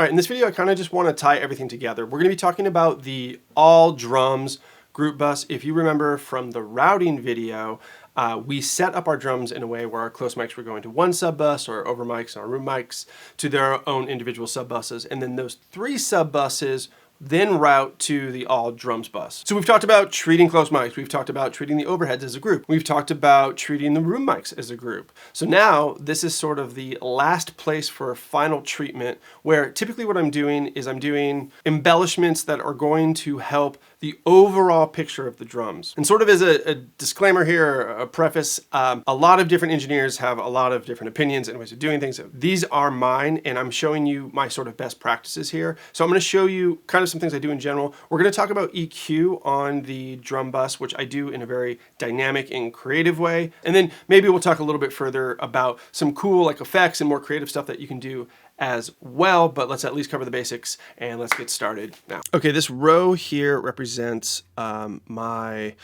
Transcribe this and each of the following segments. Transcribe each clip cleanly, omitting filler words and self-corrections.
All right, in this video, I kind of just want to tie everything together. We're going to be talking about the all drums group bus. If you remember from the routing video, we set up our drums in a way where our close mics were going to one sub bus, or over mics and our room mics to their own individual sub buses. And then those three sub buses then route to the all drums bus. So we've talked about treating close mics. We've talked about treating the overheads as a group. We've talked about treating the room mics as a group. So now this is sort of the last place for final treatment, where typically what I'm doing is I'm doing embellishments that are going to help the overall picture of the drums. And sort of as a disclaimer here, a preface, a lot of different engineers have a lot of different opinions and ways of doing things. These are mine, and I'm showing you my sort of best practices here. So I'm going to show you kind of some things I do in general. We're going to talk about EQ on the drum bus, which I do in a very dynamic and creative way. And then maybe we'll talk a little bit further about some cool like effects and more creative stuff that you can do as well, but let's at least cover the basics and let's get started now. Okay, this row here represents my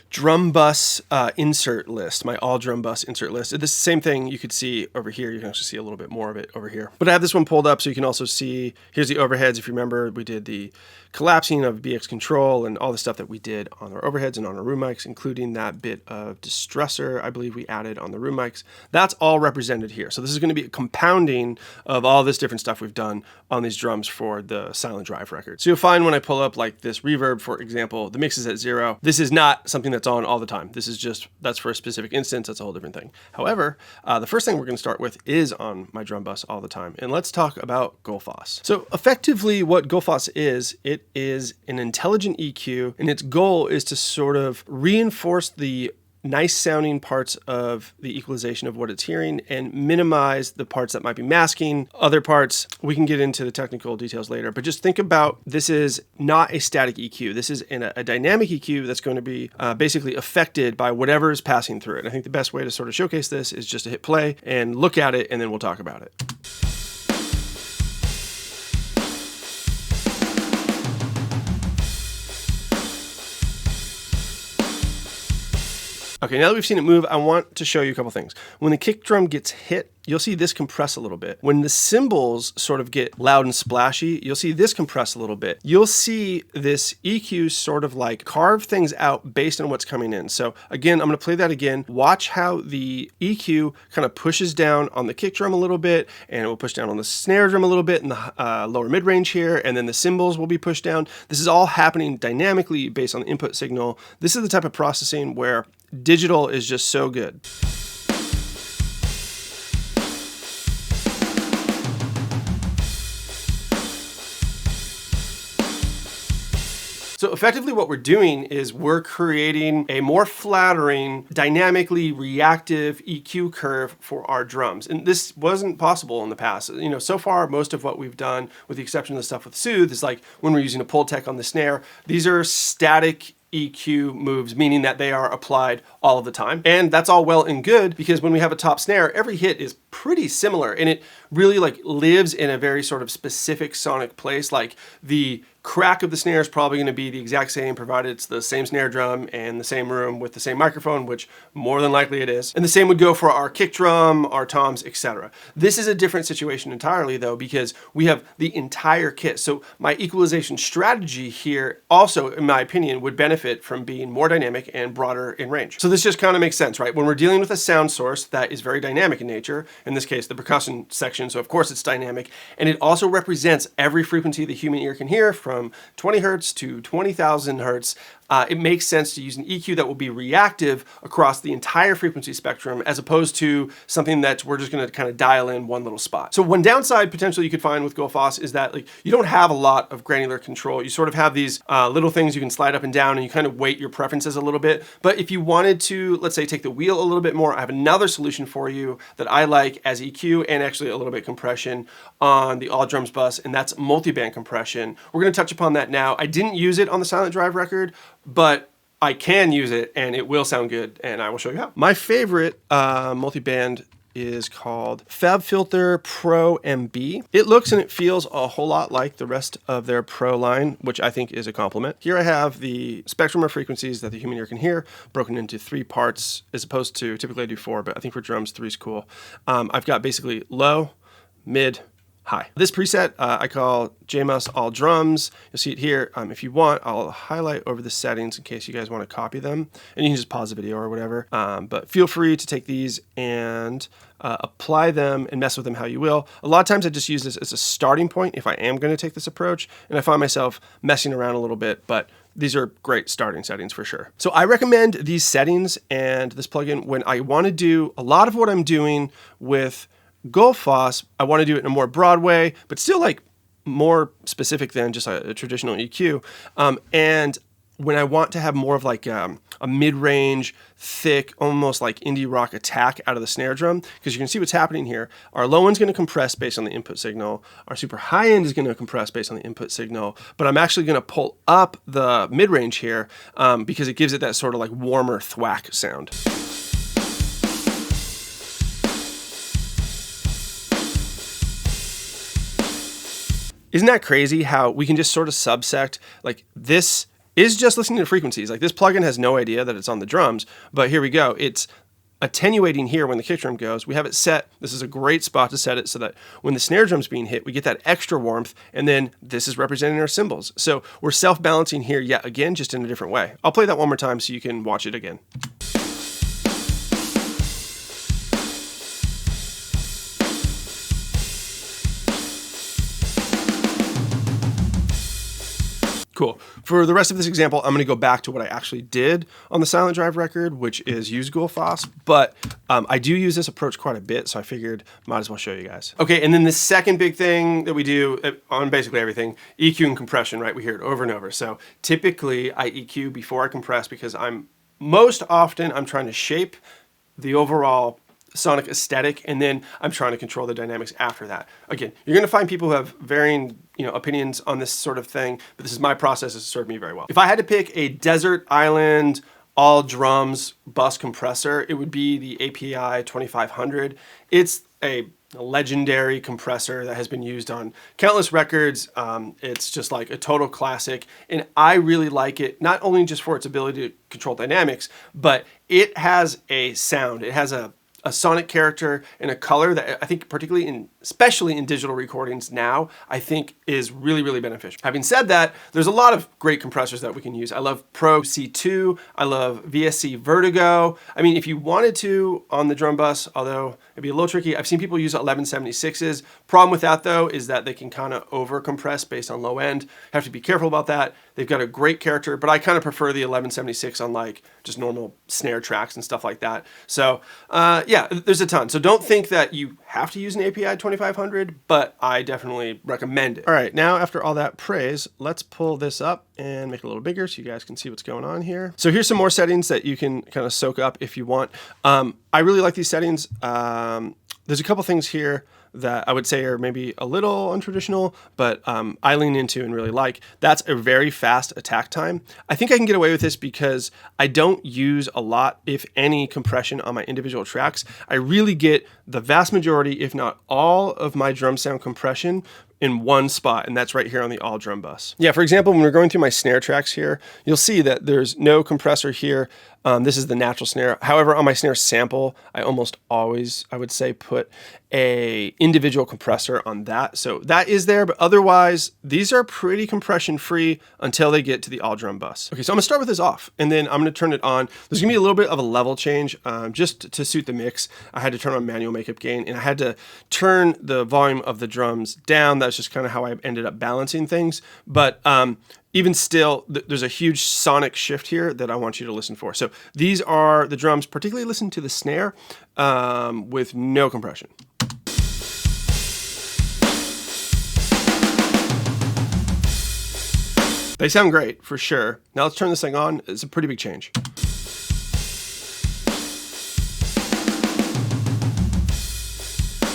drum bus insert list, my all drum bus insert list. This same thing you could see over here. You can actually see a little bit more of it over here. But I have this one pulled up so you can also see, here's the overheads. If you remember, we did the collapsing of BX control and all the stuff that we did on our overheads and on our room mics, including that bit of distressor I believe we added on the room mics. That's all represented here. So this is going to be a compounding of all this different stuff we've done on these drums for the Silent Drive record. So you'll find when I pull up like this reverb, for example, the mix is at 0. This is not something that's on all the time. This is just, that's for a specific instance. That's a whole different thing. However, the first thing we're going to start with is on my drum bus all the time. And let's talk about Gullfoss. So effectively what Gullfoss is, it is an intelligent EQ, and its goal is to sort of reinforce the nice sounding parts of the equalization of what it's hearing and minimize the parts that might be masking. Other parts, we can get into the technical details later, but just think about this is not a static EQ. This is a dynamic EQ that's going to be basically affected by whatever is passing through it. And I think the best way to sort of showcase this is just to hit play and look at it, and then we'll talk about it. Okay, now that we've seen it move, I want to show you a couple things. When the kick drum gets hit, you'll see this compress a little bit. When the cymbals sort of get loud and splashy, you'll see this compress a little bit. You'll see this EQ sort of like carve things out based on what's coming in. So again, I'm going to play that again. Watch how the EQ kind of pushes down on the kick drum a little bit, and it will push down on the snare drum a little bit in the lower mid-range here, and then the cymbals will be pushed down. This is all happening dynamically based on the input signal. This is the type of processing where digital is just so good. So effectively what we're doing is we're creating a more flattering, dynamically reactive EQ curve for our drums. And this wasn't possible in the past. You know, so far, most of what we've done, with the exception of the stuff with Soothe, is like when we're using a Pultec on the snare, these are static EQ moves, meaning that they are applied all of the time. And that's all well and good, because when we have a top snare, every hit is pretty similar, and it really like lives in a very sort of specific sonic place. Like the crack of the snare is probably going to be the exact same, provided it's the same snare drum and the same room with the same microphone, which more than likely it is. And the same would go for our kick drum, our toms, etc. This is a different situation entirely though, because we have the entire kit. So my equalization strategy here also, in my opinion, would benefit from being more dynamic and broader in range. So this just kind of makes sense, right? When we're dealing with a sound source that is very dynamic in nature, in this case, the percussion section, so of course it's dynamic, and it also represents every frequency the human ear can hear, from 20 hertz to 20,000 hertz. It makes sense to use an EQ that will be reactive across the entire frequency spectrum, as opposed to something that we're just going to kind of dial in one little spot. So one downside potentially you could find with Gullfoss is that like you don't have a lot of granular control. You sort of have these little things you can slide up and down, and you kind of weight your preferences a little bit. But if you wanted to, let's say, take the wheel a little bit more, I have another solution for you that I like as EQ and actually a little bit compression on the all drums bus, and that's multiband compression. We're going to touch upon that now. I didn't use it on the Silent Drive record, but I can use it and it will sound good, and I will show you how. My favorite multiband is called FabFilter Pro MB. It looks and it feels a whole lot like the rest of their Pro line, which I think is a compliment. Here I have the spectrum of frequencies that the human ear can hear, broken into 3 parts, as opposed to, typically I do 4, but I think for drums 3 is cool. I've got basically low, mid, high. This preset I call JMUS All Drums. You'll see it here. If you want, I'll highlight over the settings in case you guys want to copy them, and you can just pause the video or whatever. But feel free to take these and apply them and mess with them how you will. A lot of times I just use this as a starting point if I am going to take this approach, and I find myself messing around a little bit, but these are great starting settings for sure. So I recommend these settings and this plugin when I want to do a lot of what I'm doing with Gullfoss. I want to do it in a more broad way, but still like more specific than just a traditional EQ. And when I want to have more of like a mid-range, thick, almost like indie rock attack out of the snare drum, because you can see what's happening here. Our low end's going to compress based on the input signal. Our super high end is going to compress based on the input signal, but I'm actually going to pull up the mid-range here because it gives it that sort of like warmer thwack sound. Isn't that crazy how we can just sort of subsect, like this is just listening to frequencies. Like this plugin has no idea that it's on the drums, but here we go. It's attenuating here when the kick drum goes. We have it set. This is a great spot to set it so that when the snare drum's being hit, we get that extra warmth, and then this is representing our cymbals. So we're self-balancing here yet again, just in a different way. I'll play that one more time so you can watch it again. Cool. For the rest of this example, I'm going to go back to what I actually did on the Silent Drive record, which is use Gullfoss, but I do use this approach quite a bit, so I figured might as well show you guys. Okay, and then the second big thing that we do on basically everything, EQ and compression, right? We hear it over and over. So typically I EQ before I compress because most often I'm trying to shape the overall sonic aesthetic, and then I'm trying to control the dynamics after that. Again, you're going to find people who have varying opinions on this sort of thing, but this is my process. It's served me very well. If I had to pick a desert island all drums bus compressor, it would be the API 2500. It's a legendary compressor that has been used on countless records. It's just like a total classic, and I really like it, not only just for its ability to control dynamics, but it has a sound. It has a sonic character and a color that I think especially in digital recordings now, I think is really, really beneficial. Having said that, there's a lot of great compressors that we can use. I love Pro C2. I love VSC Vertigo. I mean, if you wanted to on the drum bus, although it'd be a little tricky, I've seen people use 1176s. Problem with that though is that they can kind of over compress based on low end. Have to be careful about that. They've got a great character, but I kind of prefer the 1176 on like just normal snare tracks and stuff like that. So yeah, there's a ton. So don't think that you have to use an API 2500, but I definitely recommend it. All right, now after all that praise, let's pull this up and make it a little bigger so you guys can see what's going on here. So here's some more settings that you can kind of soak up if you want. I really like these settings. There's a couple things here that I would say are maybe a little untraditional, but I lean into and really like. That's a very fast attack time. I think I can get away with this because I don't use a lot, if any, compression on my individual tracks. I really get the vast majority, if not all, of my drum sound compression in one spot, and that's right here on the all drum bus. Yeah, for example, when we're going through my snare tracks here, you'll see that there's no compressor here. This is the natural snare. However, on my snare sample, I almost always, I would say, put a individual compressor on that. So that is there, but otherwise, these are pretty compression free until they get to the all drum bus. Okay, so I'm gonna start with this off, and then I'm gonna turn it on. There's gonna be a little bit of a level change just to suit the mix. I had to turn on manual makeup gain, and I had to turn the volume of the drums down. That's just kind of how I ended up balancing things. But even still, there's a huge sonic shift here that I want you to listen for. So these are the drums, particularly listen to the snare with no compression. They sound great, for sure. Now let's turn this thing on. It's a pretty big change.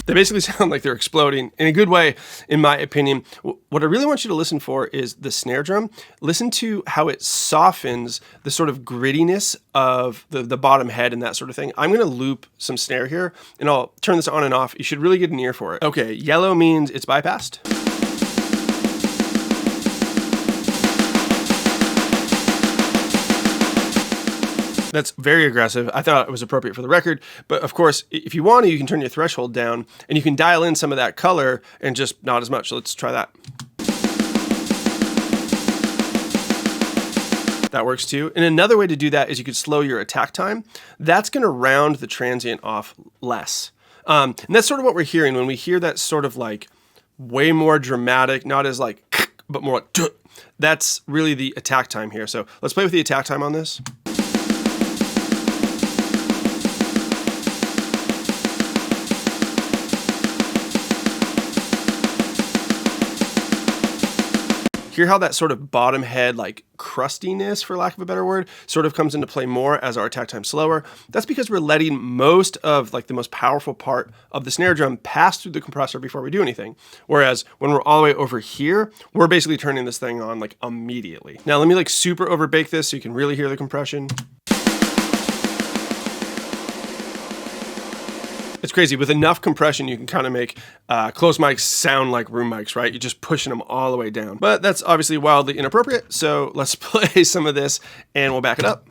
They basically sound like they're exploding in a good way, in my opinion. What I really want you to listen for is the snare drum. Listen to how it softens the sort of grittiness of the bottom head and that sort of thing. I'm gonna loop some snare here, and I'll turn this on and off. You should really get an ear for it. Okay, yellow means it's bypassed. That's very aggressive. I thought it was appropriate for the record, but of course, if you want to, you can turn your threshold down and you can dial in some of that color and just not as much. So let's try that. That works too. And another way to do that is you could slow your attack time. That's going to round the transient off less. And that's sort of what we're hearing when we hear that sort of like way more dramatic, not as like, but more like, that's really the attack time here. So let's play with the attack time on this. Hear how that sort of bottom head, like crustiness, for lack of a better word, sort of comes into play more as our attack time's slower. That's because we're letting most of like the most powerful part of the snare drum pass through the compressor before we do anything. Whereas when we're all the way over here, we're basically turning this thing on like immediately. Now let me like super overbake this so you can really hear the compression. It's crazy. With enough compression, you can kind of make close mics sound like room mics, right? You're just pushing them all the way down. But that's obviously wildly inappropriate. So let's play some of this and we'll back it up.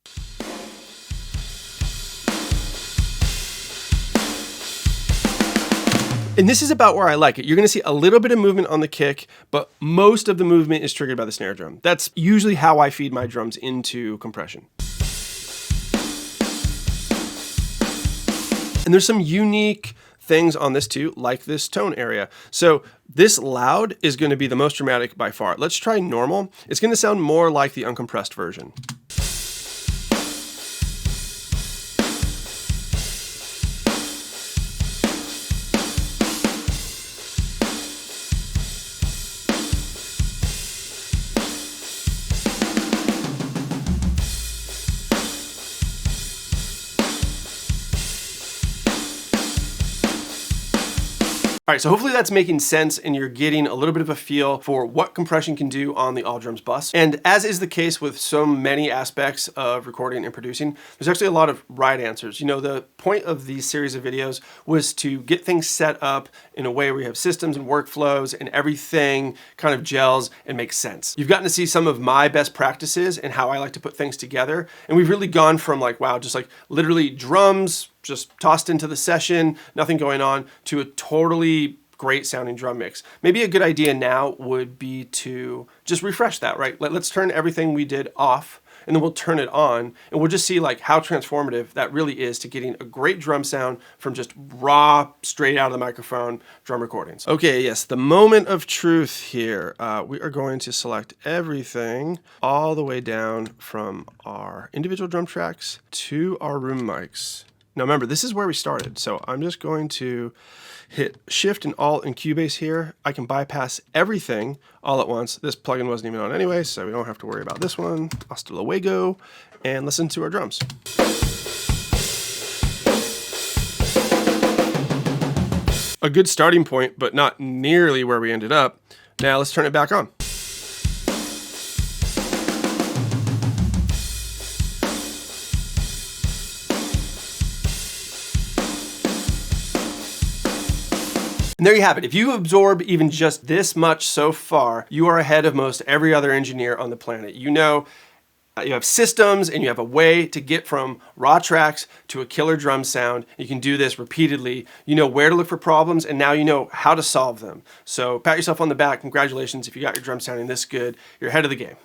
And this is about where I like it. You're going to see a little bit of movement on the kick, but most of the movement is triggered by the snare drum. That's usually how I feed my drums into compression. And there's some unique things on this too, like this tone area. So this loud is going to be the most dramatic by far. Let's try normal. It's going to sound more like the uncompressed version. All right, so hopefully that's making sense and you're getting a little bit of a feel for what compression can do on the All Drums bus. And as is the case with so many aspects of recording and producing, there's actually a lot of right answers. You know, the point of these series of videos was to get things set up in a way where you have systems and workflows and everything kind of gels and makes sense. You've gotten to see some of my best practices and how I like to put things together. And we've really gone from like, wow, just like literally drums, just tossed into the session, nothing going on, to a totally great sounding drum mix. Maybe a good idea now would be to just refresh that, right? Let's turn everything we did off and then we'll turn it on and we'll just see like how transformative that really is to getting a great drum sound from just raw, straight out of the microphone drum recordings. Okay, yes, the moment of truth here. We are going to select everything all the way down from our individual drum tracks to our room mics. Now remember, this is where we started, so I'm just going to hit Shift and Alt and Cubase here. I can bypass everything all at once. This plugin wasn't even on anyway, so we don't have to worry about this one. Hasta luego, and listen to our drums. A good starting point, but not nearly where we ended up. Now let's turn it back on. And there you have it. If you absorb even just this much so far, you are ahead of most every other engineer on the planet. You know, you have systems and you have a way to get from raw tracks to a killer drum sound. You can do this repeatedly. You know where to look for problems and now you know how to solve them. So pat yourself on the back. Congratulations if you got your drum sounding this good. You're ahead of the game.